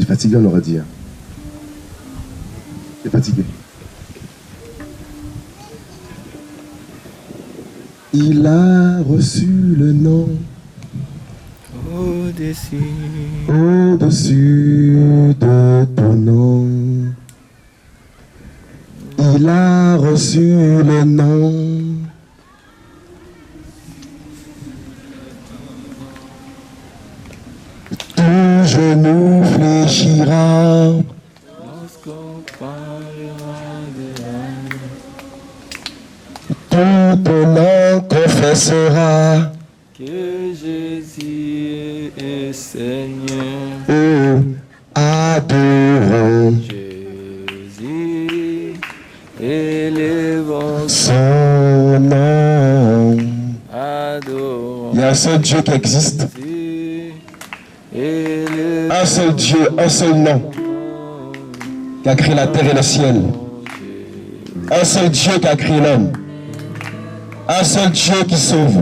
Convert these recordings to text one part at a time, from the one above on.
fatigué, on l'aura dit. Hein. Tu es fatigué. Il a reçu le nom au-dessus de ton nom. Il a reçu le nom. Tout genou fléchira. Toute langue confessera que Jésus est Seigneur. Oh, adorons Jésus, élevons son nom. adorons. Il y a un seul Dieu qui existe. Un seul Dieu, un seul nom qui a créé la terre et le ciel. Un seul Dieu qui a créé l'homme. Un seul Dieu qui sauve.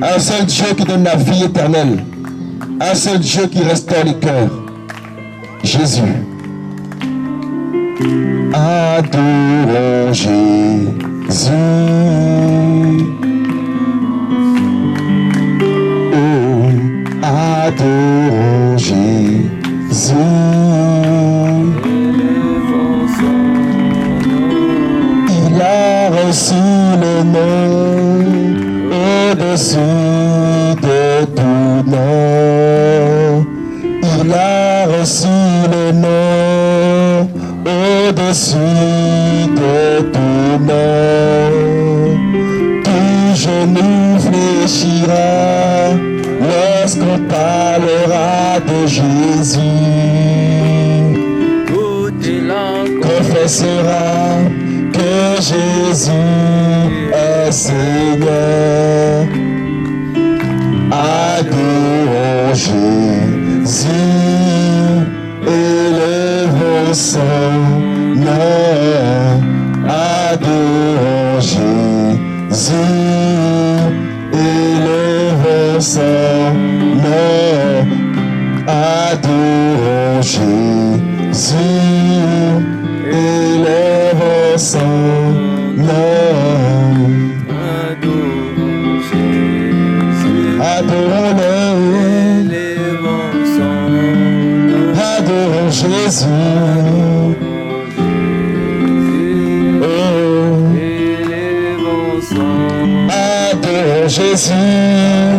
Un seul Dieu qui donne la vie éternelle. Un seul Dieu qui restaure les cœurs. Jésus. Adorons Jésus. Oh, adorons Jésus. Il a reçu le nom au-dessus de tout nom. Il a reçu le nom au-dessus de tout nom. Tout genou fléchira lorsqu'on parlera de Jésus. Toute langue Confessera que Jésus est Seigneur. Adorons Jésus, élevons son nom. Adorons Jésus, élevons son nom. Adorons Jésus, élevons son nom. adorons Jésus, Adorons-le, élevons son nom. adorons Jésus. Oh, Élevons son nom. adorons Jésus.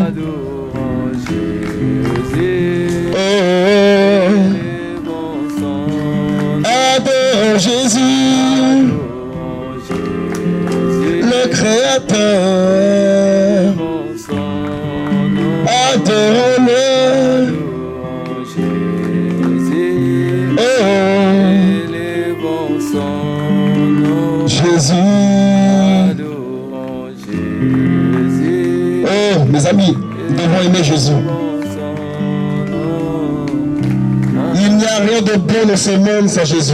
Adorons Jésus, Oh, élevons son nom. adorons Jésus, Adorons Jésus, le Créateur. élevons son nom. Adorons-le. Adorons Jésus, Oh, élevons son nom. Jésus. Adorons Jésus, Oh, mes amis, nous devons aimer Jésus. élevons son nom. Il n'y a rien de bon dans ce monde sans Jésus.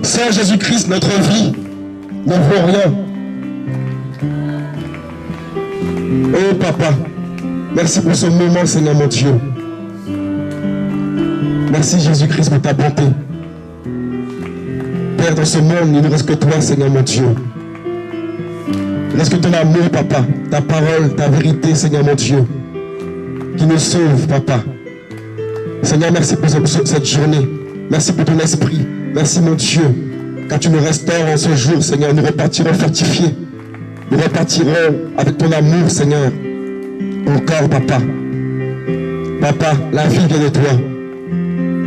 Sans Jésus-Christ, notre vie ne vaut rien. Oh Papa, merci pour ce moment, Seigneur mon Dieu. Merci Jésus-Christ pour ta bonté. Père, dans ce monde, il ne reste que toi, Seigneur mon Dieu. Il ne reste que ton amour, Papa, ta parole, ta vérité, Seigneur mon Dieu, qui nous sauve, Papa. Seigneur, merci pour cette journée. Merci pour ton esprit. Merci, mon Dieu, car tu nous restaures en ce jour, Seigneur. Nous repartirons fortifiés. Nous repartirons avec ton amour, Seigneur. Encore, Papa. Papa, la vie vient de toi.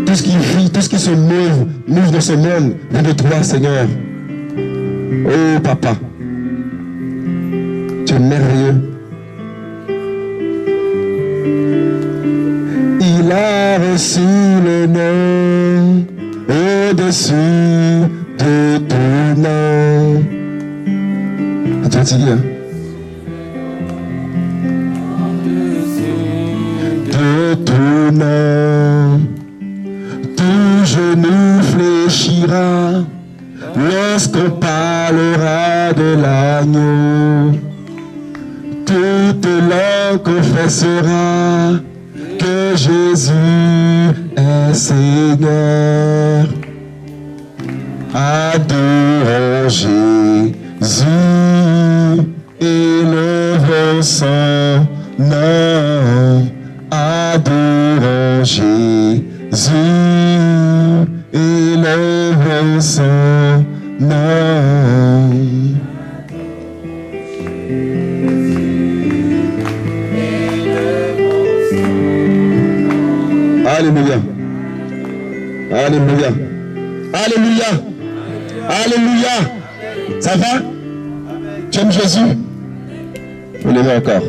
Tout ce qui vit, tout ce qui se move dans ce monde, vient de toi, Seigneur. Oh, Papa. Tu es merveilleux. Il a reçu le nom au-dessus de tout nom. Tu es fatigué, hein? De tout nom, tout genou fléchira lorsqu'on parlera de l'agneau. Toute langue confessera que que Jésus est Seigneur. Adorons Jésus, élevons son nom. Adorons Jésus, élevons son nom. Alléluia. Alléluia. Alléluia. Alléluia. Ça va? Tu aimes Jésus? Vous l'aimez encore.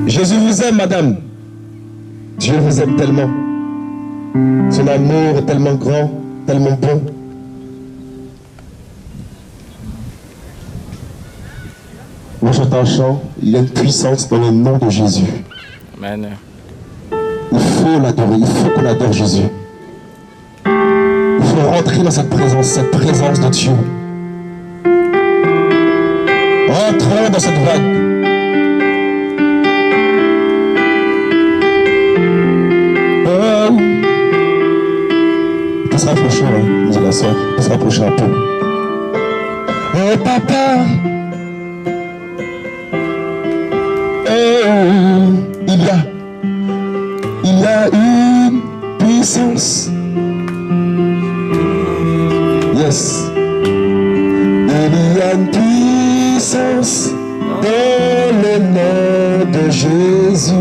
Jésus vous aime, madame. Dieu vous aime tellement. Son amour est tellement grand, tellement bon. Moi j'entends un chant, il y a une puissance dans le nom de Jésus. Amen. Il faut l'adorer, il faut qu'on adore Jésus. Il faut rentrer dans cette présence de Dieu. Rentrons dans cette vague. Oh. On peut se rapprocher, hein, dit la soeur. On peut se rapprocher un peu. Oh papa. Il y a une puissance. Yes. Il y a une puissance dans le nom de Jésus.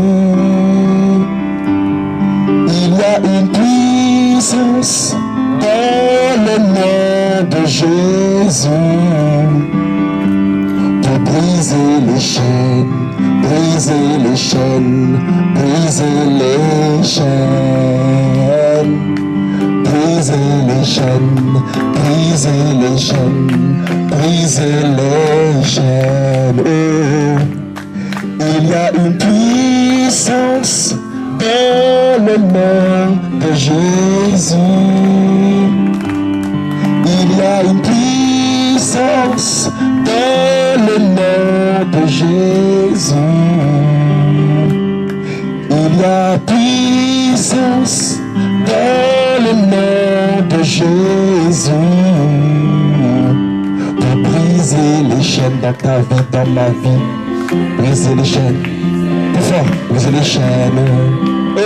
Il y a une puissance dans le nom de Jésus. Pour briser les chaînes. Briser les chaînes, briser les chaînes, briser les chaînes, briser les chaînes, briser les chaînes. Oh. Il y a une puissance dans le nom de Jésus. Il y a une puissance dans le nom de Jésus. Il y a puissance dans le nom de Jésus. Pour briser les chaînes dans ta vie, dans ma vie. Briser les chaînes. Plus fort, briser les chaînes. Oh.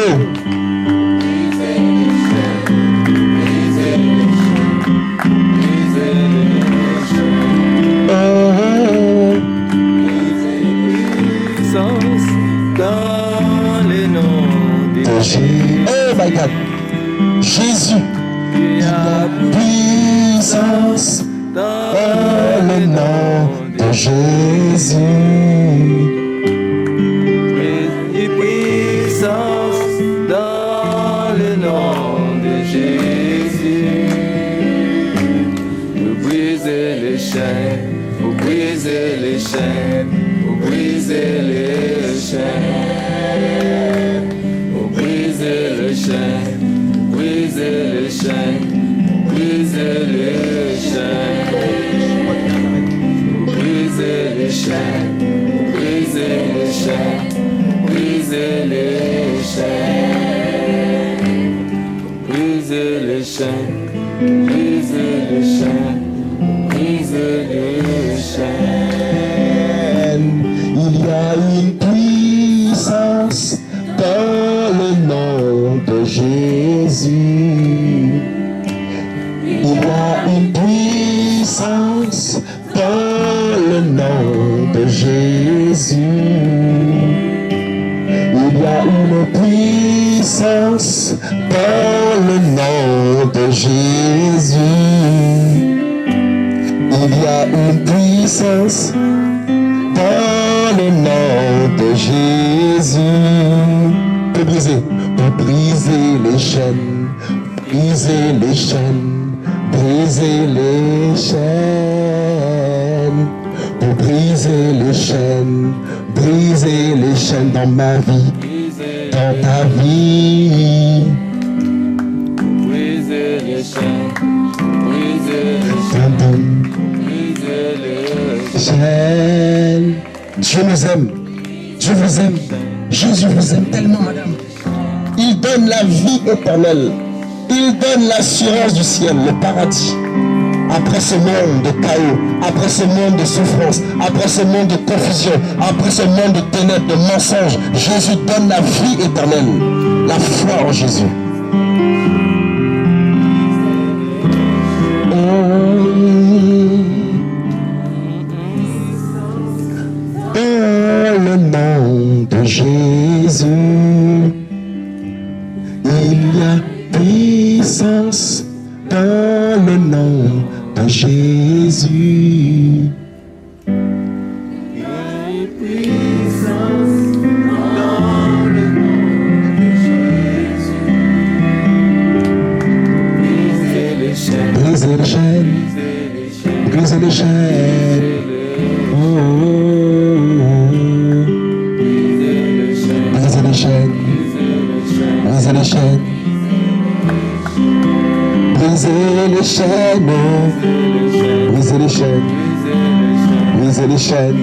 Oh my God, Jésus, il y a puissance dans le nom de Jésus. Puissance dans le nom de Jésus. Vous brisez les chaînes, vous brisez les chaînes, vous brisez les chaînes. Briser les chaînes, briser les chaînes, briser les chaînes, briser les chaînes, briser les chaînes, briser les chaînes, briser les chaînes, briser les chaînes. Il y a une puissance dans le nom de Jésus. Il y a une puissance dans le nom de Jésus. Il y a une puissance dans le nom de Jésus. Il y a une puissance dans le nom de Jésus. Pour briser les chaînes, briser les chaînes, briser les chaînes, pour briser les chaînes, briser les chaînes dans ma vie, dans ta vie, briser les chaînes. Dieu nous aime. Dieu vous aime. Jésus vous aime tellement, madame. Il donne la vie éternelle. Il donne l'assurance du ciel, le paradis. Après ce monde de chaos, après ce monde de souffrance, après ce monde de confusion, après ce monde de ténèbres, de mensonges, Jésus donne la vie éternelle, la foi en Jésus. Dans le nom de Jésus, il y a puissance dans le nom de Jésus. Briser les chaînes, briser les chaînes. Oh, oh, oh. Briser les chaînes, briser les chaînes. Briser les chaînes, briser les chaînes, briser les chaînes.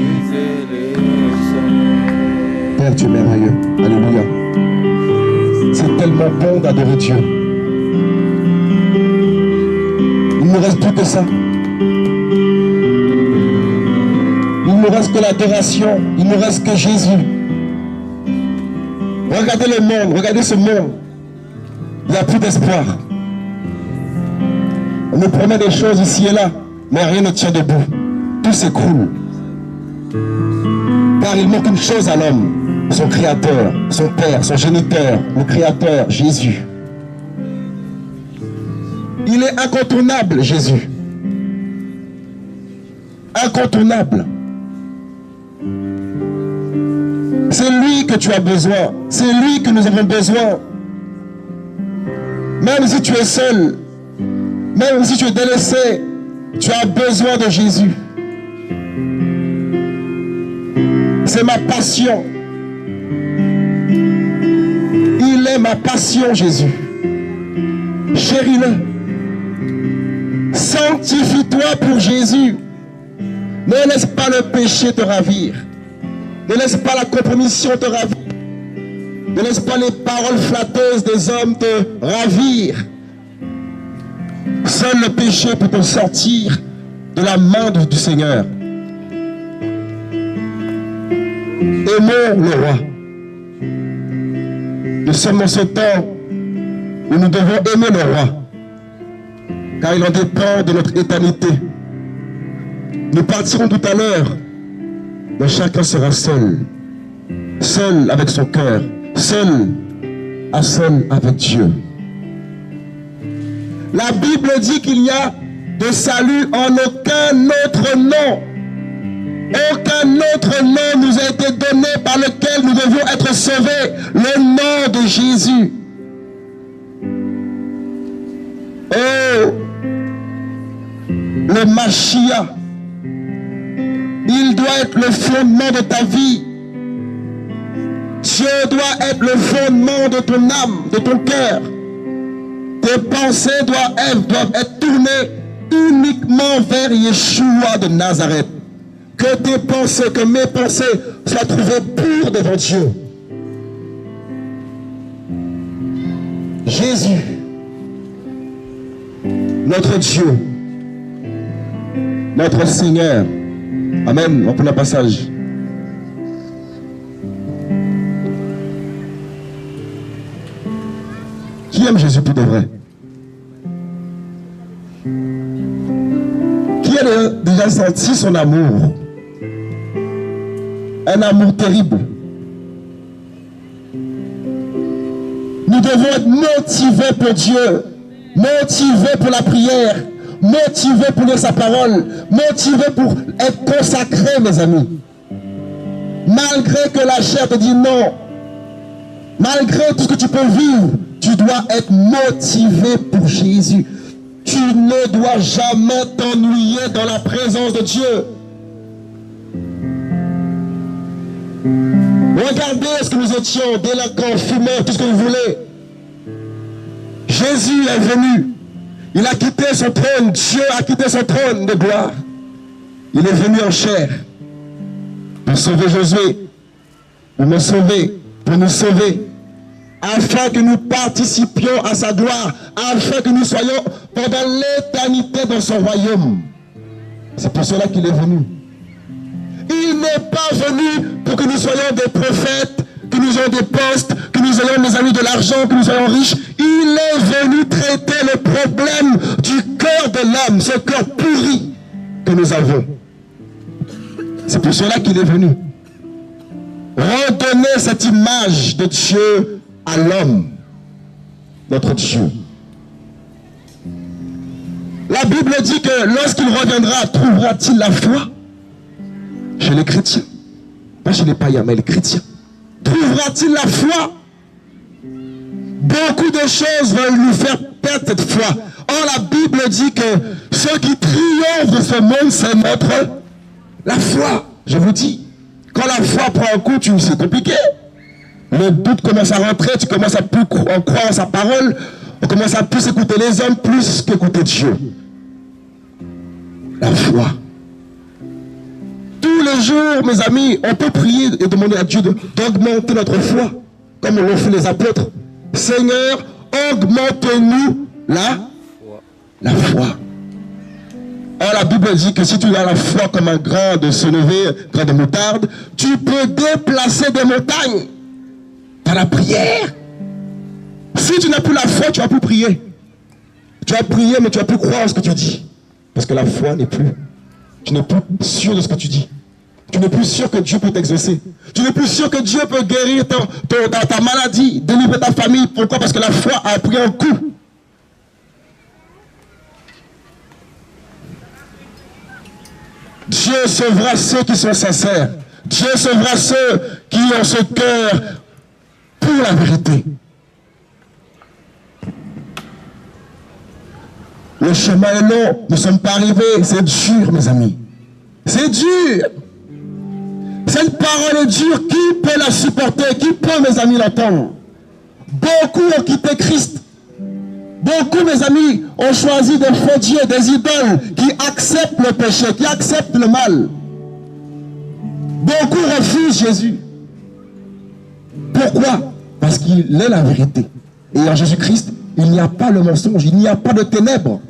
Père, tu es merveilleux. Alléluia. C'est tellement bon d'adorer Dieu. Il ne reste plus que ça. Il ne reste que l'adoration. Il ne reste que Jésus. Regardez le monde, regardez ce monde. Il n'y a plus d'espoir. On nous promet des choses ici et là, mais rien ne tient debout. Tout s'écroule. Car il manque une chose à l'homme, son créateur, son père, son géniteur, le créateur, Jésus. Il est incontournable, Jésus. Incontournable. C'est lui que tu as besoin. C'est lui que nous avons besoin. Même si tu es seul, même si tu es délaissé, tu as besoin de Jésus. C'est ma passion. Il est ma passion, Jésus. Chéris-le. Sanctifie-toi pour Jésus. Ne laisse pas le péché te ravir. Ne laisse pas la compromission te ravir. Ne laisse pas les paroles flatteuses des hommes te ravir. Seul le péché peut te sortir de la main du Seigneur. Aimons le roi. Nous sommes dans ce temps où nous devons aimer le roi, car il en dépend de notre éternité. Nous partirons tout à l'heure, mais chacun sera seul. Seul avec son cœur, seul avec Dieu. La Bible dit qu'il n'y a de salut en aucun autre nom. Aucun autre nom nous a été donné par lequel nous devons être sauvés. Le nom de Jésus. Oh, le Mashiach. Il doit être le fondement de ta vie. Dieu doit être le fondement de ton âme, de ton cœur. Tes pensées doivent être tournées uniquement vers Yeshua de Nazareth. Que tes pensées, que mes pensées soient trouvées pures devant Dieu. Jésus, notre Dieu, notre Seigneur. Amen. On prend le passage. Qui aime Jésus pour de vrai? Qui a déjà senti son amour? Un amour terrible. Nous devons être motivés pour Dieu, motivés pour la prière, motivés pour lire sa parole, motivés pour être consacrés, mes amis. Malgré que la chair te dit non, malgré tout ce que tu peux vivre, tu dois être motivé pour Jésus. Tu ne dois jamais t'ennuyer dans la présence de Dieu. Regardez ce que nous étions, délinquants, fumeurs, tout ce que vous voulez. Jésus est venu. Il a quitté son trône, Dieu a quitté son trône de gloire. Il est venu en chair pour sauver Josué, pour me sauver, pour nous sauver, afin que nous participions à sa gloire, afin que nous soyons pendant l'éternité dans son royaume. C'est pour cela qu'il est venu. Il n'est pas venu pour que nous soyons des prophètes, que nous ayons des postes, que nous ayons, mes amis, de l'argent, que nous soyons riches. Il est venu traiter le problème du cœur de l'homme, ce cœur pourri que nous avons. C'est pour cela qu'il est venu. Redonner cette image de Dieu à l'homme, notre Dieu. La Bible dit que lorsqu'il reviendra, trouvera-t-il la foi chez les chrétiens? Pas chez les païens, mais les chrétiens. Trouvera-t-il la foi? Beaucoup de choses veulent nous faire perdre cette foi. Or, la Bible dit que ceux qui triomphent de ce monde, c'est la foi. Je vous dis, quand la foi prend un coup, c'est compliqué. Le doute commence à rentrer, tu commences à plus croire en sa parole, on commence à plus écouter les hommes, plus qu'écouter Dieu. La foi. Tous les jours, mes amis, on peut prier et demander à Dieu d'augmenter notre foi, comme l'ont fait les apôtres. Seigneur, augmente-nous la foi. Or, la Bible dit que si tu as la foi comme un grain de sénévé, un grain de moutarde, tu peux déplacer des montagnes par la prière. Si tu n'as plus la foi, tu ne vas plus prier. Tu vas prier, mais tu ne vas plus croire en ce que tu dis. Parce que la foi n'est plus. Tu n'es plus sûr de ce que tu dis. Tu n'es plus sûr que Dieu peut t'exaucer. Tu n'es plus sûr que Dieu peut guérir ta maladie, délivrer ta famille. Pourquoi? Parce que la foi a pris un coup. Dieu sauvera ceux qui sont sincères. Dieu sauvera ceux qui ont ce cœur pour la vérité. Le chemin est long, nous ne sommes pas arrivés, c'est dur, mes amis. C'est dur. Cette parole est dure, qui peut la supporter? Qui peut, mes amis, l'entendre? Beaucoup ont quitté Christ. Beaucoup, mes amis, ont choisi des faux dieux, des idoles qui acceptent le péché, qui acceptent le mal. Beaucoup refusent Jésus. Pourquoi? Parce qu'il est la vérité. Et en Jésus-Christ, il n'y a pas le mensonge, il n'y a pas de ténèbres.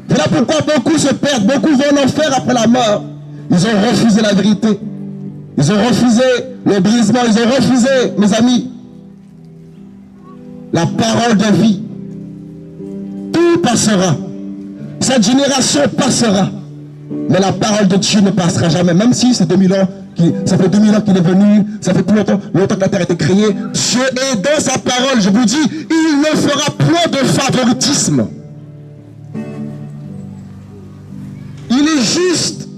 Voilà pourquoi beaucoup se perdent, beaucoup vont en enfer après la mort. Ils ont refusé la vérité. Ils ont refusé le brisement, ils ont refusé, mes amis, la parole de vie. Tout passera. Cette génération passera. Mais la parole de Dieu ne passera jamais. Même si c'est 2000 ans, ça fait 2000 ans qu'il est venu, ça fait plus longtemps que la terre a été créée. Dieu est dans sa parole, je vous dis, il ne fera point de favoritisme. Il est juste.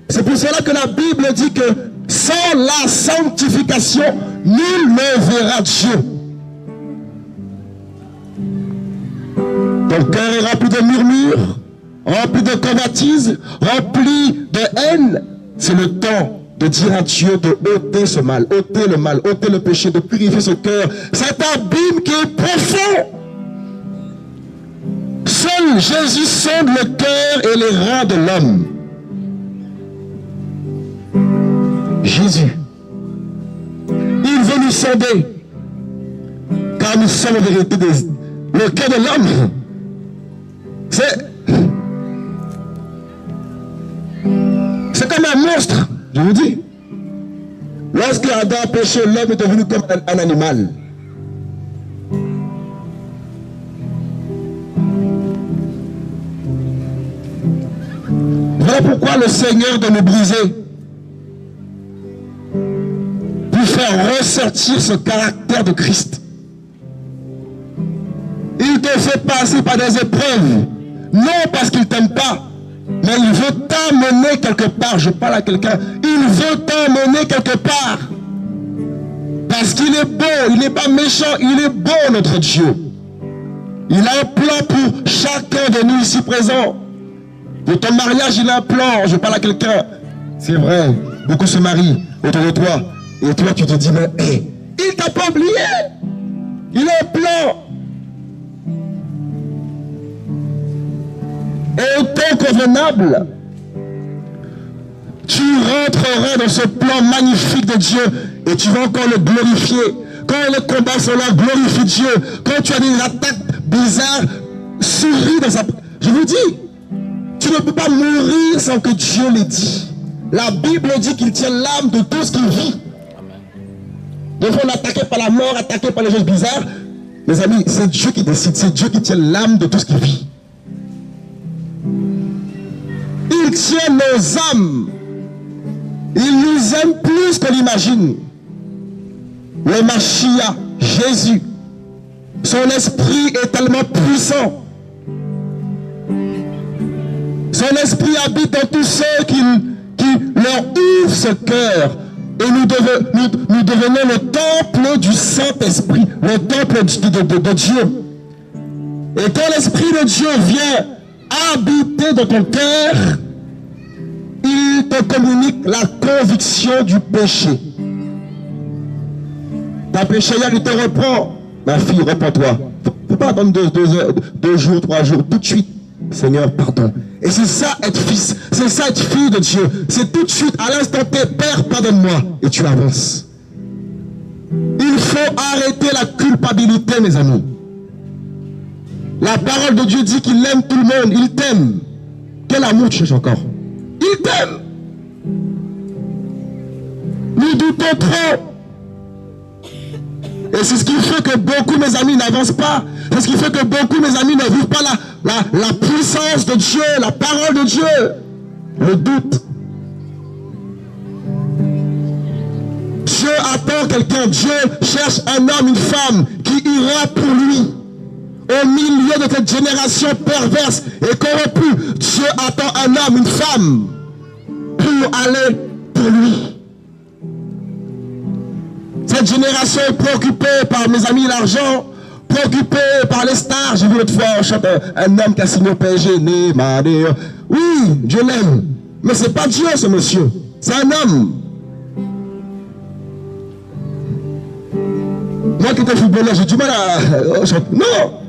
C'est pour cela que la Bible dit que sans la sanctification, nul ne verra Dieu. Ton cœur est rempli de murmures, rempli de convoitises, rempli de haine. C'est le temps de dire à Dieu de ôter ce mal, ôter le mal, ôter le péché, de purifier ce cœur. Cet abîme qui est profond. Seul Jésus sonde le cœur et les reins de l'homme. Jésus, il veut nous sonder, car nous sommes en vérité le cœur de l'homme. C'est comme un monstre, je vous dis. Lorsque Adam a péché, l'homme est devenu comme un animal. Voilà pourquoi le Seigneur de nous briser, pour faire ressortir ce caractère de Christ. Il te fait passer par des épreuves, non parce qu'il ne t'aime pas, mais il veut t'amener quelque part. Je parle à quelqu'un, il veut t'amener quelque part. Parce qu'il est beau, il n'est pas méchant, il est beau notre Dieu. Il a un plan pour chacun de nous ici présents. Pour ton mariage, il a un plan. Je parle à quelqu'un, c'est vrai, beaucoup se marient autour de toi. Et toi, tu te dis, mais hey, il t'a pas oublié. Il a un plan. Et au temps convenable, tu rentreras dans ce plan magnifique de Dieu et tu vas encore le glorifier. Quand les combats sont là, glorifie Dieu. Quand tu as des attaques bizarres, souris dans sa... Je vous dis, tu ne peux pas mourir sans que Dieu l'ait dit. La Bible dit qu'il tient l'âme de tout ce qui vit. Des fois on est attaqué par la mort, attaqué par les choses bizarres. Mes amis, c'est Dieu qui décide, c'est Dieu qui tient l'âme de tout ce qui vit. Il tient nos âmes. Il nous aime plus qu'on l'imagine. Le Mashiach, Jésus, son esprit est tellement puissant. Son esprit habite dans tous ceux qui leur ouvrent ce cœur. Et nous devenons le temple du Saint-Esprit, le temple de Dieu. Et quand l'Esprit de Dieu vient habiter dans ton cœur, il te communique la conviction du péché. Ta péché, il te reprend. Ma fille, reprends-toi. Il ne faut pas attendre 2 jours, 3 jours, tout de suite. Seigneur, pardon. Et c'est ça être fils, c'est ça être fille de Dieu. C'est tout de suite, à l'instant T, Père, pardonne-moi. Et tu avances. Il faut arrêter la culpabilité, mes amis. La parole de Dieu dit qu'il aime tout le monde. Il t'aime. Quel amour tu cherches encore? Il t'aime. Nous doutons trop. Et c'est ce qui fait que beaucoup, mes amis, n'avancent pas. C'est ce qui fait que beaucoup, mes amis, ne vivent pas la puissance de Dieu, la parole de Dieu. Le doute. Dieu attend quelqu'un. Dieu cherche un homme, une femme qui ira pour lui. Au milieu de cette génération perverse et corrompue, Dieu attend un homme, une femme pour aller pour lui. Cette génération est préoccupée par, mes amis, l'argent, préoccupée par les stars. J'ai vu l'autre fois, on chante un homme qui a signé au PSG, oui, Dieu l'aime. Mais c'est pas Dieu, ce monsieur. C'est un homme. Moi qui étais footballeur, j'ai du mal à chanter. Non!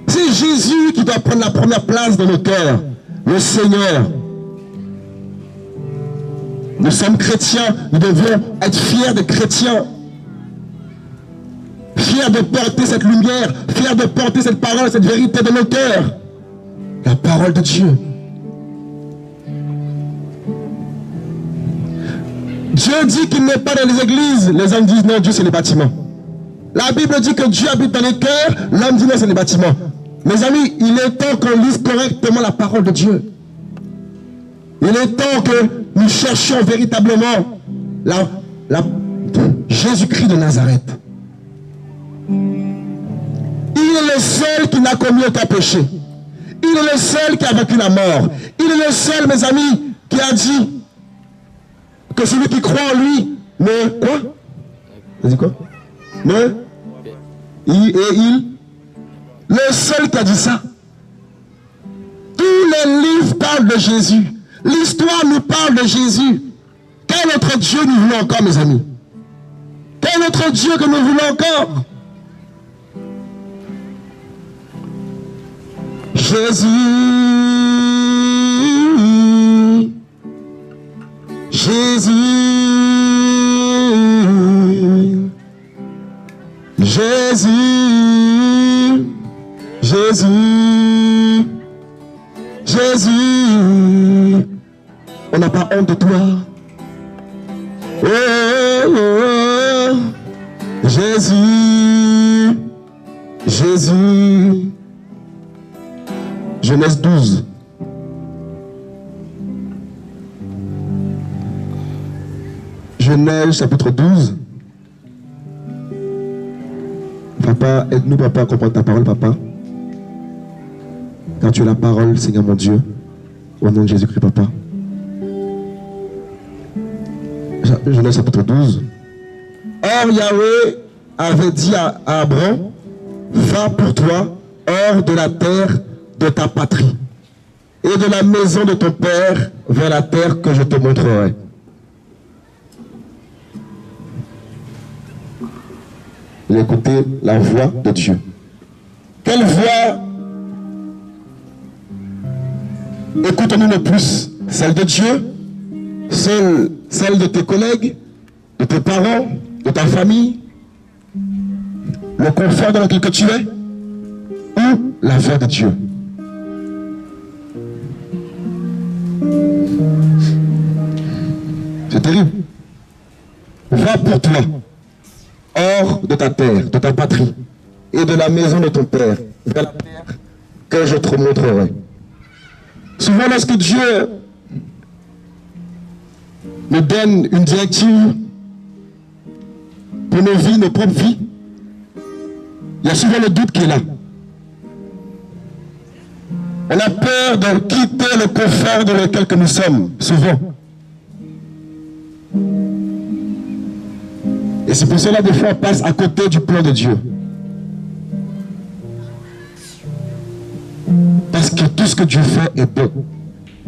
C'est Jésus qui doit prendre la première place dans nos cœurs. Le Seigneur. Nous sommes chrétiens, nous devons être fiers de chrétiens. Fiers de porter cette lumière, fiers de porter cette parole, cette vérité dans nos cœurs. La parole de Dieu. Dieu dit qu'il n'est pas dans les églises. Les hommes disent non, Dieu c'est les bâtiments. La Bible dit que Dieu habite dans les cœurs. L'homme dit non, c'est les bâtiments. Mes amis, il est temps qu'on lise correctement la parole de Dieu. Il est temps que nous cherchions véritablement Jésus-Christ de Nazareth. Il est le seul qui n'a commis aucun péché. Il est le seul qui a vaincu la mort. Il est le seul, mes amis, qui a dit que celui qui croit en lui ne... Quoi? Vas-y quoi? Le seul qui a dit ça. Tous les livres parlent de Jésus. L'histoire nous parle de Jésus. Quel autre Dieu nous voulons encore, mes amis? Quel autre Dieu que nous voulons encore? Jésus, Jésus, Jésus, Jésus, Jésus, on n'a pas honte de toi. Oh, oh, oh. Jésus, Jésus. Genèse 12. Genèse chapitre 12. Papa, aide-nous, papa, à comprendre ta parole, papa. Car tu es la parole, Seigneur mon Dieu. Au nom de Jésus-Christ, papa. Genèse chapitre 12. Or, Yahweh avait dit à Abraham, va pour toi hors de la terre de ta patrie et de la maison de ton père vers la terre que je te montrerai. Il écoutait la voix de Dieu. Quelle voix Écoute-nous le plus, celle de Dieu, celle de tes collègues, de tes parents, de ta famille, le confort dans lequel tu es, ou la voix de Dieu. C'est terrible. Va pour toi, hors de ta terre, de ta patrie, et de la maison de ton père, vers la terre que je te montrerai. Souvent, lorsque Dieu nous donne une directive pour nos vies, nos propres vies, il y a souvent le doute qui est là. On a peur de quitter le confort dans lequel nous sommes, souvent. Et c'est pour cela des fois on passe à côté du plan de Dieu. Parce que tout ce que Dieu fait est bon.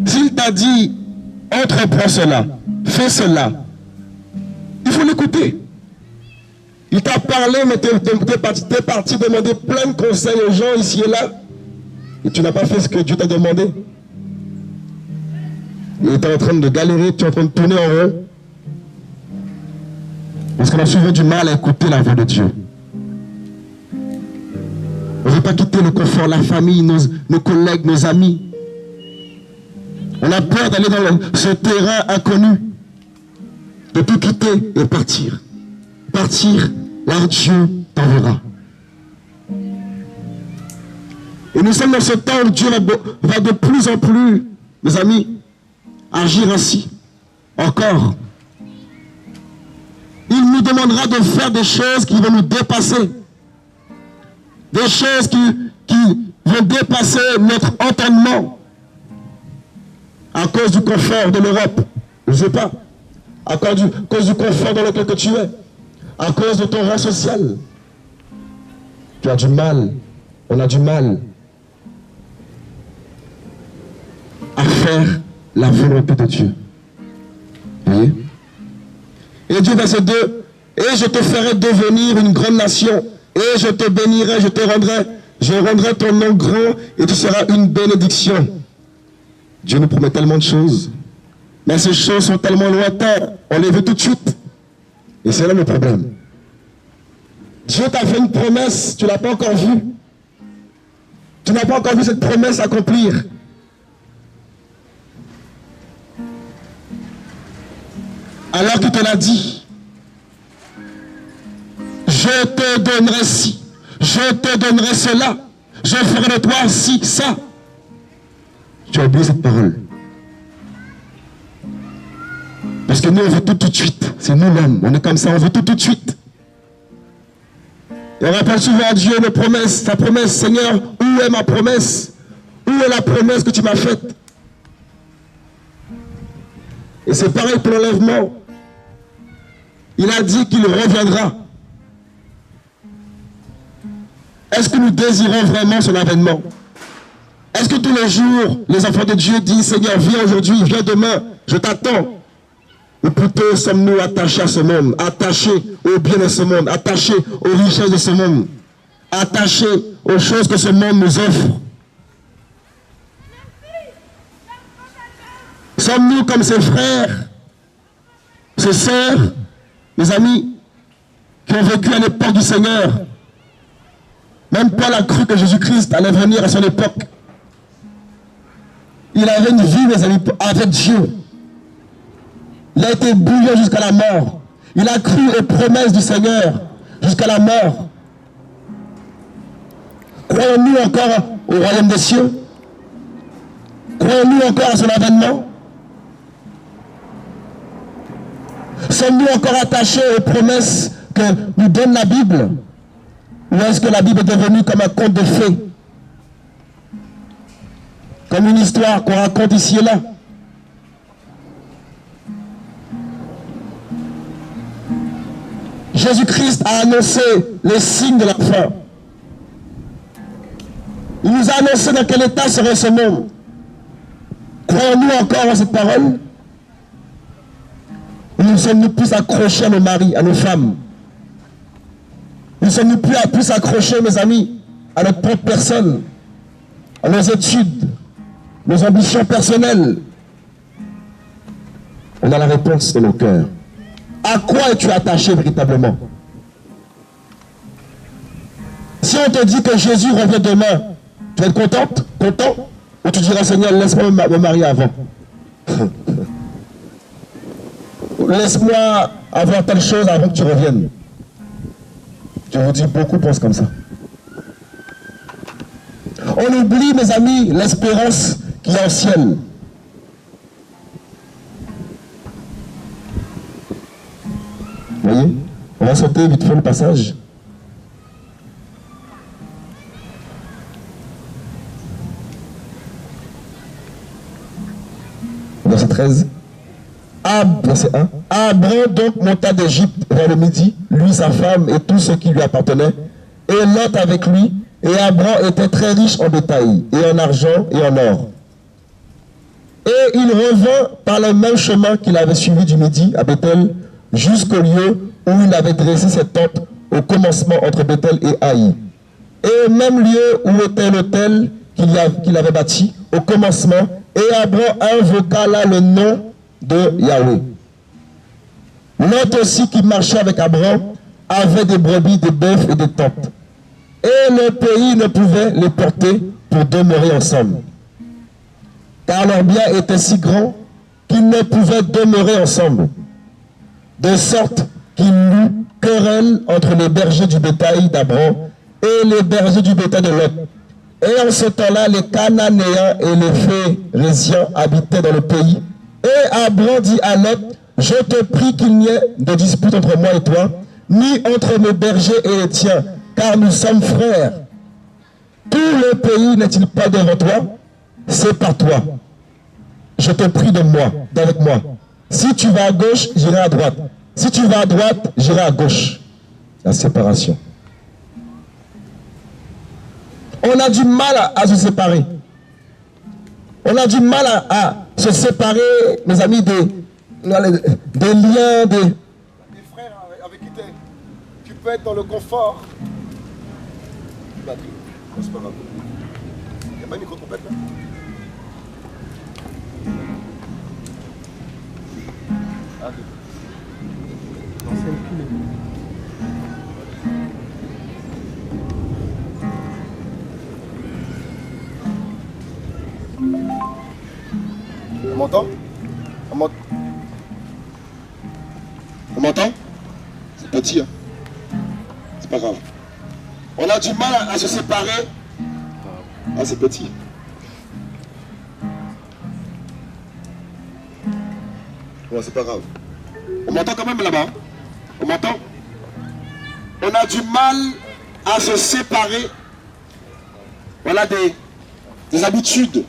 S'il t'a dit, entreprends cela, fais cela, il faut l'écouter. Il t'a parlé, mais tu es parti demander plein de conseils aux gens ici et là. Et tu n'as pas fait ce que Dieu t'a demandé. Il est en train de galérer, tu es en train de tourner en rond. Parce qu'on a souvent du mal à écouter la voix de Dieu. On ne veut pas quitter le confort, la famille, nos collègues, nos amis. On a peur d'aller dans ce terrain inconnu, de tout quitter et partir. Partir, là Dieu t'enverra. Et nous sommes dans ce temps où Dieu va de plus en plus, mes amis, agir ainsi. Encore. Il nous demandera de faire des choses qui vont nous dépasser. Des choses qui vont dépasser notre entendement. À cause du confort de l'Europe. Je ne sais pas. À cause du confort dans lequel tu es. À cause de ton rang social. Tu as du mal. On a du mal à faire la volonté de Dieu. Vous voyez? Et Dieu, verset 2, et je te ferai devenir une grande nation, et je te bénirai, je rendrai ton nom grand, et tu seras une bénédiction. Dieu nous promet tellement de choses, mais ces choses sont tellement lointaines, on les veut tout de suite. Et c'est là le problème. Dieu t'a fait une promesse, tu ne l'as pas encore vue. Tu n'as pas encore vu cette promesse accomplir. Alors qu'il te l'a dit, je te donnerai ci, je te donnerai cela, je ferai de toi ci, ça. Tu as oublié cette parole. Parce que nous, on veut tout de suite. C'est nous l'homme, on est comme ça, on veut tout de suite. Et on rappelle souvent à Dieu nos promesses, sa promesse, Seigneur, où est ma promesse? Où est la promesse que tu m'as faite? Et c'est pareil pour l'enlèvement. Il a dit qu'il reviendra. Est-ce que nous désirons vraiment son avènement? Est-ce que tous les jours, les enfants de Dieu disent, Seigneur, viens aujourd'hui, viens demain, je t'attends? Ou plutôt sommes-nous attachés à ce monde, attachés au bien de ce monde, attachés aux richesses de ce monde, attachés aux choses que ce monde nous offre? Sommes-nous comme ses frères, ses sœurs, mes amis, qui ont vécu à l'époque du Seigneur? Même Paul a cru que Jésus-Christ allait venir à son époque. Il avait une vie, mes amis, avec Dieu. Il a été bouillant jusqu'à la mort. Il a cru aux promesses du Seigneur jusqu'à la mort. Croyons-nous encore au royaume des cieux? Croyons-nous encore à son avènement? Sommes-nous encore attachés aux promesses que nous donne la Bible? Ou est-ce que la Bible est devenue comme un conte de fées? Comme une histoire qu'on raconte ici et là? Jésus-Christ a annoncé les signes de la fin. Il nous a annoncé dans quel état serait ce monde. Croyons-nous encore à cette parole? Nous sommes plus accrochés à nos maris, à nos femmes. Nous sommes plus accrochés, mes amis, à notre propre personne, à nos études, nos ambitions personnelles. On a la réponse de nos cœurs. À quoi es-tu attaché véritablement? Si on te dit que Jésus revient demain, tu vas être contente, content? Ou tu diras, Seigneur, laisse-moi me marier avant. Laisse-moi avoir telle chose avant que tu reviennes. Je vous dis, beaucoup pensent comme ça. On oublie, mes amis, l'espérance qu'il y a au ciel. Vous voyez? On va sauter vite fait le passage. Verset 13. Verset 1. Abraham donc monta d'Égypte vers le midi, lui, sa femme et tout ce qui lui appartenait, et Lot avec lui. Et Abraham était très riche en bétail, et en argent, et en or. Et il revint par le même chemin qu'il avait suivi du midi à Bethel, jusqu'au lieu où il avait dressé ses tentes au commencement entre Bethel et Haï. Et au même lieu où était l'autel qu'il avait bâti au commencement, et Abraham invoqua là le nom de Yahweh. Lot aussi qui marchait avec Abraham avait des brebis, des bœufs et des tentes. Et le pays ne pouvait les porter pour demeurer ensemble. Car leur bien était si grand qu'ils ne pouvaient demeurer ensemble. De sorte qu'il y eut querelle entre les bergers du bétail d'Abraham et les bergers du bétail de Lot. Et en ce temps-là, les Cananéens et les Phéréziens habitaient dans le pays. Et Abraham dit à Lot, je te prie qu'il n'y ait de dispute entre moi et toi, ni entre mes bergers et les tiens, car nous sommes frères. Tout le pays n'est-il pas devant toi? C'est par toi. Je te prie d'avec moi. Si tu vas à gauche, j'irai à droite. Si tu vas à droite, j'irai à gauche. La séparation. On a du mal à se séparer. On a du mal à se séparer, mes amis, des liens, des frères avec qui tu peux être dans le confort. Batterie. C'est pas grave. Il n'y a pas une micro-trompette là? Ah, non, c'est une clé. On m'entend? On m'entend? C'est petit, hein? C'est pas grave. On a du mal à se séparer. Ah, c'est petit. Bon, c'est pas grave. On m'entend quand même là-bas? On m'entend? On a du mal à se séparer. Voilà des habitudes.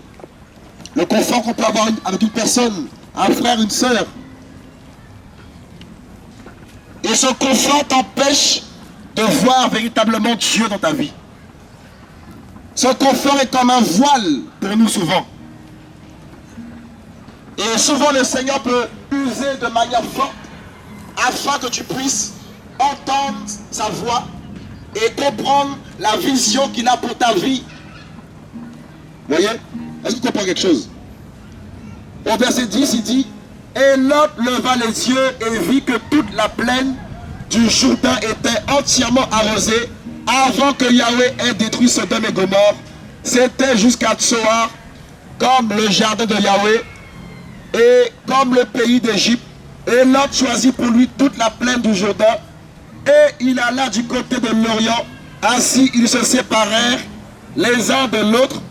Le confort qu'on peut avoir avec une personne, un frère, une sœur. Et ce confort t'empêche de voir véritablement Dieu dans ta vie. Ce confort est comme un voile pour nous souvent. Et souvent le Seigneur peut user de manière forte afin que tu puisses entendre sa voix et comprendre la vision qu'il a pour ta vie. Vous voyez? Est-ce que tu comprends quelque chose? Au verset 10, il dit, et Lot leva les yeux et vit que toute la plaine du Jourdain était entièrement arrosée avant que Yahweh ait détruit Sodome et Gomorrhe. C'était jusqu'à Tsoar, comme le jardin de Yahweh, et comme le pays d'Égypte. Et Lot choisit pour lui toute la plaine du Jourdain, et il alla du côté de l'Orient. Ainsi, ils se séparèrent les uns de l'autre.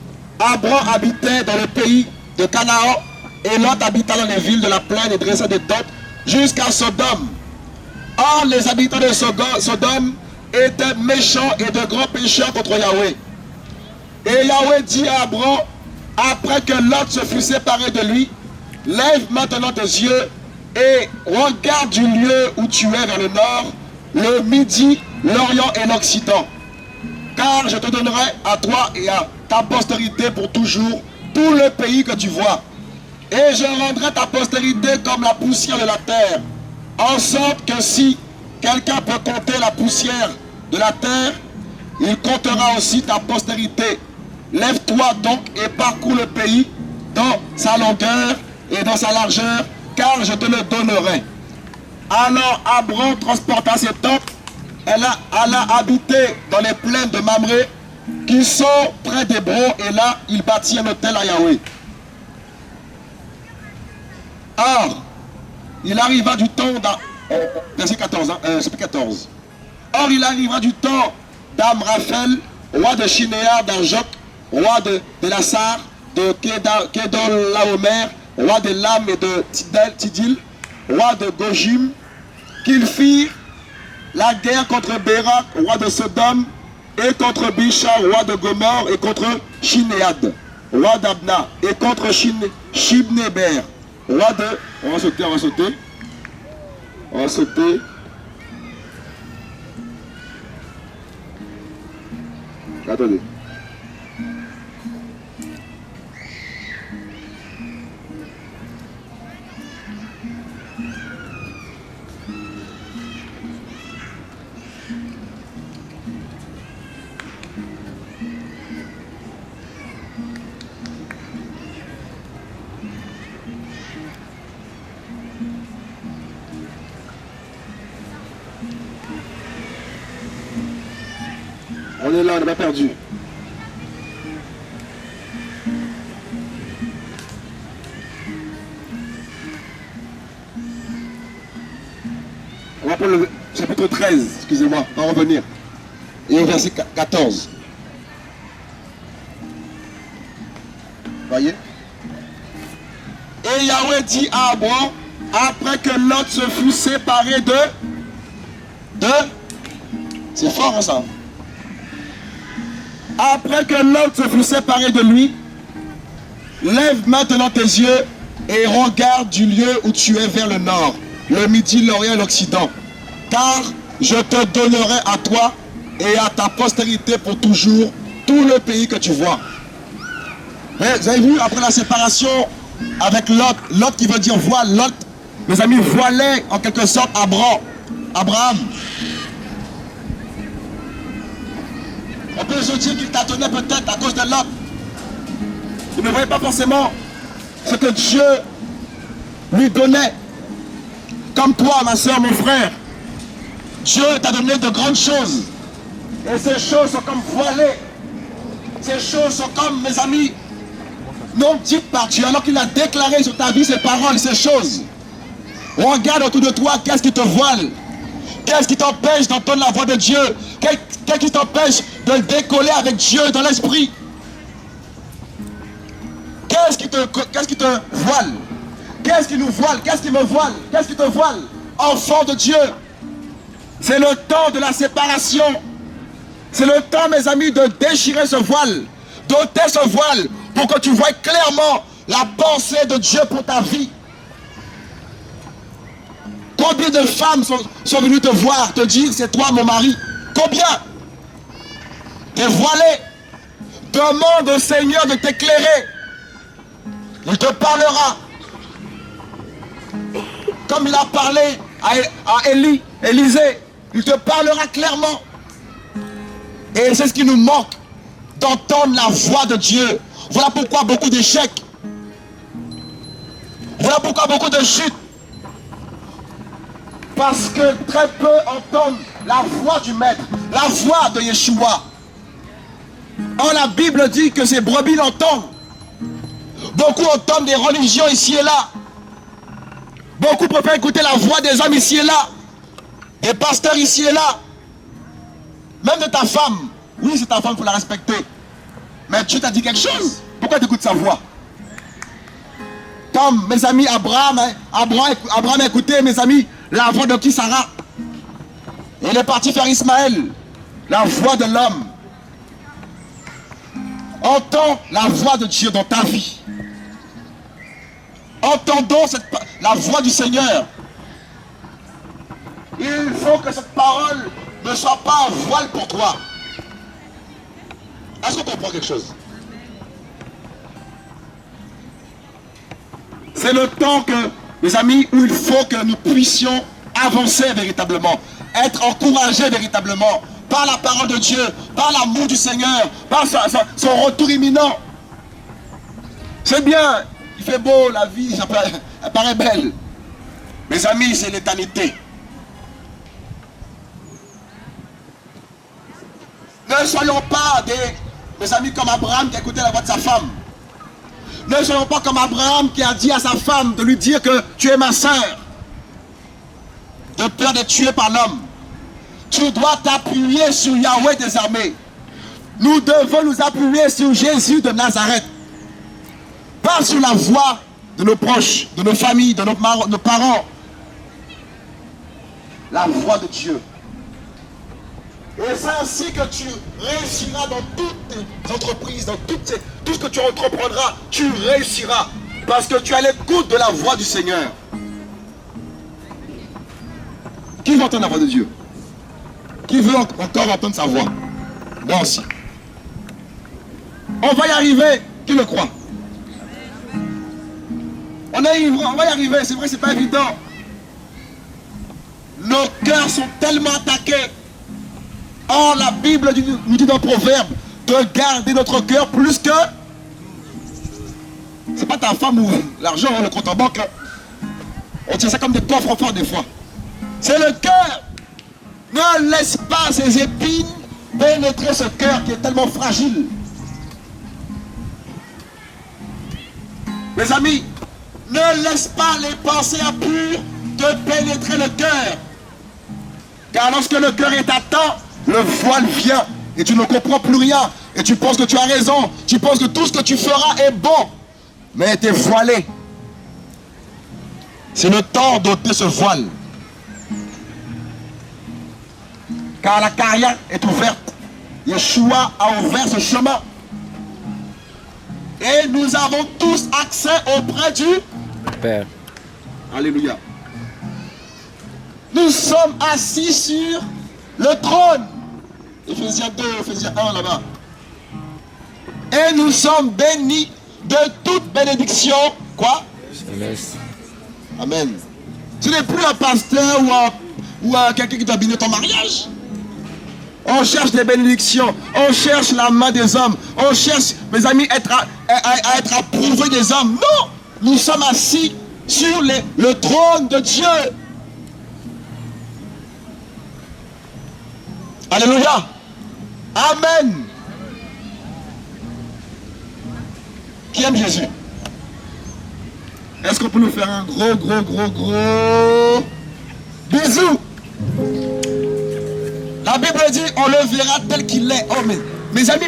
Abraham habitait dans le pays de Canaan, et Lot habita dans les villes de la plaine et dressa des tentes jusqu'à Sodome. Or, les habitants de Sodome étaient méchants et de grands pécheurs contre Yahweh. Et Yahweh dit à Abraham, après que Lot se fut séparé de lui, lève maintenant tes yeux et regarde du lieu où tu es vers le nord, le midi, l'orient et l'occident. Car je te donnerai à toi et à ta postérité pour toujours tout le pays que tu vois. Et je rendrai ta postérité comme la poussière de la terre, en sorte que si quelqu'un peut compter la poussière de la terre, il comptera aussi ta postérité. Lève-toi donc et parcours le pays, dans sa longueur et dans sa largeur, car je te le donnerai. Alors Abraham transporta ses tentes, elle a habité dans les plaines de Mamré, qui sont près d'Hébron, et là, il bâtit un hôtel à Yahweh. Or, il arriva du temps, verset 14, chapitre 14. Or, il arriva du temps d'Amraphel, roi de Shinéar, d'Arjok, roi de Lassar, de Kedorlaomer, roi de Lam et de Tidil, roi de Gojim, qu'ils firent la guerre contre Bérak, roi de Sodome, et contre Bishar, roi de Gomor, et contre Shinéad, roi d'Abna, et contre Shibnéber, roi de... On va sauter. Attendez. On est là, on n'est pas perdu. On va prendre le chapitre 13, excusez-moi, on va revenir. Et au verset 14. Voyez? Et Yahweh dit à Abraham, après que Lot se fut séparé de... C'est fort, hein, ça. Après que Lot se fut séparé de lui, lève maintenant tes yeux et regarde du lieu où tu es vers le nord, le midi, l'orient et l'occident. Car je te donnerai à toi et à ta postérité pour toujours tout le pays que tu vois. Mais vous avez vu, après la séparation avec Lot, Lot qui veut dire voile, Lot, mes amis, voilait en quelque sorte Abraham. On peut se dire qu'il tâtonnait peut-être à cause de Lot. Il ne voyait pas forcément ce que Dieu lui donnait. Comme toi, ma soeur, mon frère, Dieu t'a donné de grandes choses. Et ces choses sont comme voilées. Ces choses sont comme, mes amis, non dites par Dieu, alors qu'il a déclaré sur ta vie ces paroles, ces choses. Regarde autour de toi, qu'est-ce qui te voile? Qu'est-ce qui t'empêche d'entendre la voix de Dieu? Qu'est-ce qui t'empêche de décoller avec Dieu dans l'esprit? Qu'est-ce qui te voile? Qu'est-ce qui nous voile? Qu'est-ce qui me voile? Qu'est-ce qui te voile? Enfant de Dieu, c'est le temps de la séparation. C'est le temps, mes amis, de déchirer ce voile, d'ôter ce voile, pour que tu vois clairement la pensée de Dieu pour ta vie. Combien de femmes sont venues te voir, te dire c'est toi mon mari? Combien? T'es voilé. Demande au Seigneur de t'éclairer. Il te parlera. Comme il a parlé à Élisée, il te parlera clairement. Et c'est ce qui nous manque, d'entendre la voix de Dieu. Voilà pourquoi beaucoup d'échecs. Voilà pourquoi beaucoup de chutes. Parce que très peu entendent la voix du Maître, la voix de Yeshua. Or la Bible dit que ces brebis l'entendent. Beaucoup entendent des religions ici et là. Beaucoup préfèrent écouter la voix des hommes ici et là. Des pasteurs ici et là. Même de ta femme. Oui, c'est ta femme, il faut la respecter. Mais Dieu t'a dit quelque chose. Pourquoi tu écoutes sa voix? Comme mes amis Abraham a écouté, mes amis, la voix de qui Sarah? Il est parti faire Ismaël. La voix de l'homme. Entends la voix de Dieu dans ta vie. Entendons la voix du Seigneur. Il faut que cette parole ne soit pas un voile pour toi. Est-ce qu'on comprend quelque chose? C'est le temps que, mes amis, où il faut que nous puissions avancer véritablement, être encouragés véritablement par la parole de Dieu, par l'amour du Seigneur, par son retour imminent. C'est bien, il fait beau, la vie, elle paraît belle. Mes amis, c'est l'éternité. Ne soyons pas mes amis comme Abraham qui a écouté la voix de sa femme. Ne soyons pas comme Abraham qui a dit à sa femme de lui dire que tu es ma sœur. De peur d'être tué par l'homme. Tu dois t'appuyer sur Yahweh des armées. Nous devons nous appuyer sur Jésus de Nazareth. Pas sur la voix de nos proches, de nos familles, de nos parents. La voix de Dieu. Et c'est ainsi que tu réussiras dans toutes tes entreprises, dans tout ce que tu entreprendras, tu réussiras. Parce que tu as l'écoute de la voix du Seigneur. Qui veut entendre la voix de Dieu? Qui veut encore entendre sa voix? Moi aussi. On va y arriver. Qui le croit? On va y arriver. C'est vrai, c'est pas évident. Nos cœurs sont tellement attaqués. Or, la Bible nous dit dans le Proverbe de garder notre cœur plus que... C'est pas ta femme ou l'argent, le compte en banque. On tient ça comme des coffres forts des fois. C'est le cœur. Ne laisse pas ces épines pénétrer ce cœur qui est tellement fragile. Mes amis, ne laisse pas les pensées impures te pénétrer le cœur. Car lorsque le cœur est atteint, le voile vient et tu ne comprends plus rien. Et tu penses que tu as raison. Tu penses que tout ce que tu feras est bon. Mais tu es voilé. C'est le temps d'ôter ce voile. Car la carrière est ouverte. Yeshua a ouvert ce chemin. Et nous avons tous accès auprès du Père. Alléluia. Nous sommes assis sur le trône. Éphésiens 2, Éphésiens 1 là-bas. Et nous sommes bénis de toute bénédiction. Quoi? Amen. Ce n'est plus un pasteur ou quelqu'un qui doit bénir ton mariage. On cherche des bénédictions. On cherche la main des hommes. On cherche, mes amis, à être approuvé des hommes. Non! Nous sommes assis sur le trône de Dieu. Alléluia. Amen. Qui aime Jésus? Est-ce qu'on peut nous faire un gros bisou? La Bible dit, on le verra tel qu'il est. Oh, mais mes amis,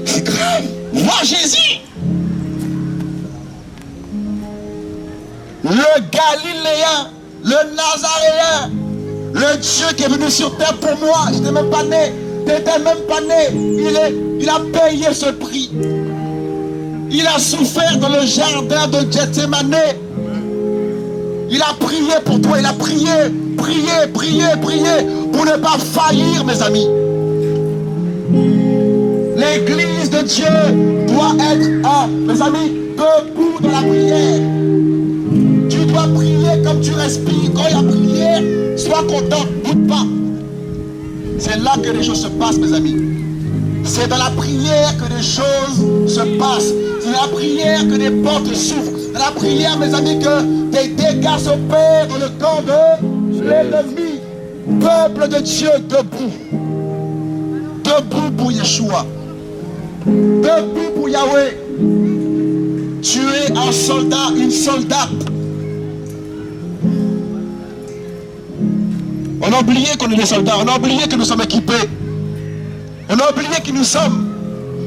c'est grave. Voir Jésus. Le Galiléen, le Nazaréen, le Dieu qui est venu sur terre pour moi. Je n'étais même pas né. Tu n'étais même pas né. Il a payé ce prix. Il a souffert dans le jardin de Gethsémane. Il a prié pour toi. Il a prié pour ne pas faillir, mes amis. L'église de Dieu doit être, mes amis, debout dans la prière. Tu dois prier comme tu respires. Quand il y a prière, sois content, doute pas. C'est là que les choses se passent, mes amis. C'est dans la prière que les choses se passent. C'est dans la prière que les portes s'ouvrent. C'est dans la prière, mes amis, que des dégâts s'opèrent dans le camp de l'ennemi. Peuple de Dieu, debout. Debout pour Yeshua. Debout pour Yahweh. Tu es un soldat, une soldate. On a oublié qu'on est des soldats. On a oublié que nous sommes équipés. On a oublié qui nous sommes.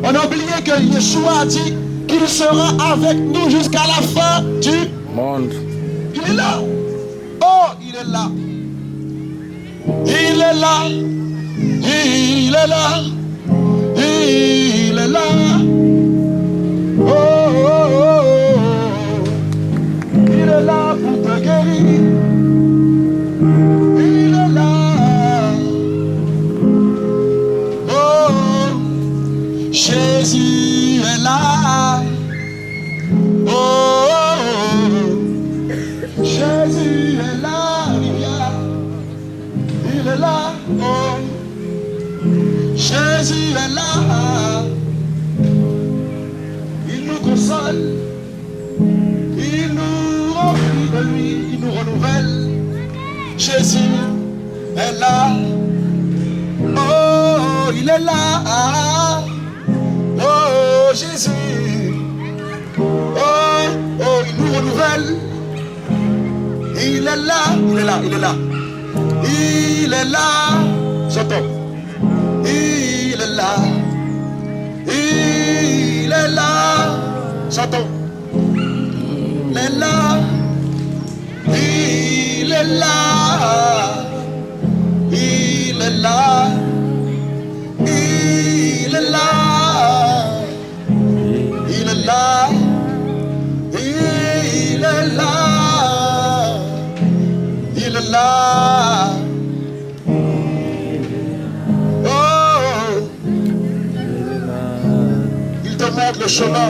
On a oublié que Yeshua a dit qu'il sera avec nous jusqu'à la fin du Monde. Il est là. Oh, il est là. Il est là. Il est là. Il est là. Oh, oh, oh, oh. Il est là pour te guérir. Il est là. Oh, Jésus est là. Oh, oh, oh. Jésus est là. Il est là. Oh. Jésus est là. Il nous console. Jésus. Oh, oh, il nous renouvelle. Il est là, il est là, il est là. Il est là. J'entends. Il est là. Il est là. J'entends. Il est là. Il est là. Il est là. Il est là. Il est là. Il est là. Il est là. Oh, il te montre le chemin.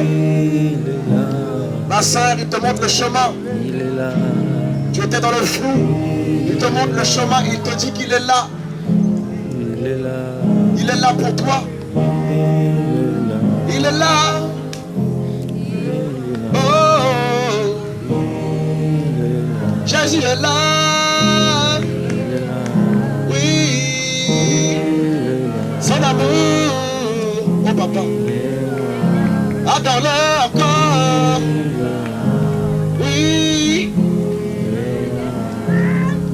Ma sœur, il te montre le chemin. Tu étais dans le flou. Il te montre le chemin. Il te dit qu'il est là. Il est là pour toi. Il est là. Oh, Jésus est là. Oui, son amour, oh papa, adore-le encore. Oui,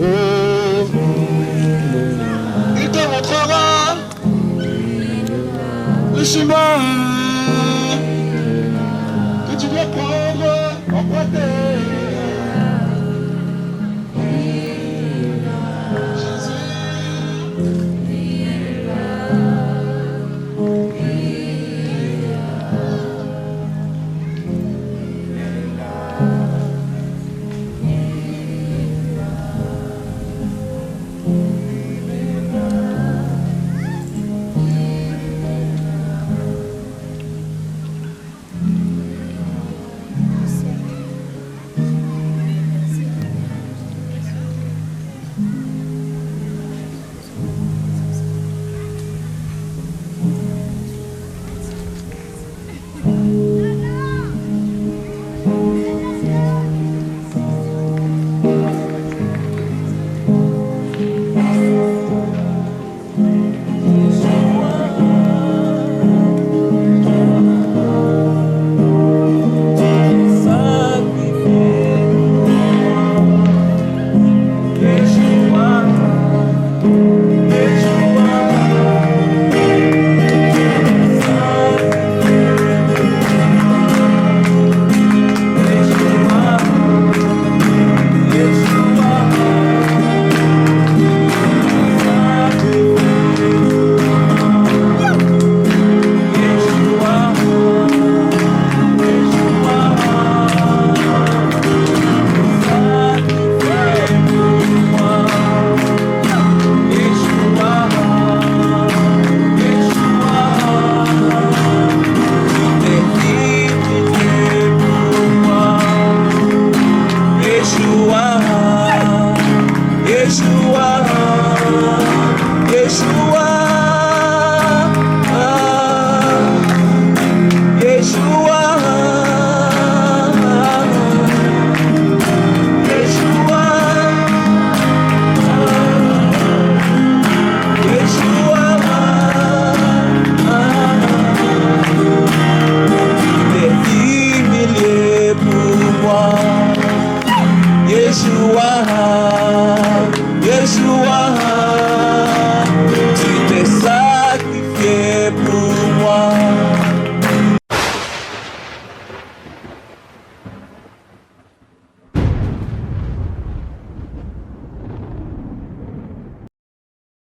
oh, il te montrera le chemin que tu dois prendre, emprunter. Yeshua.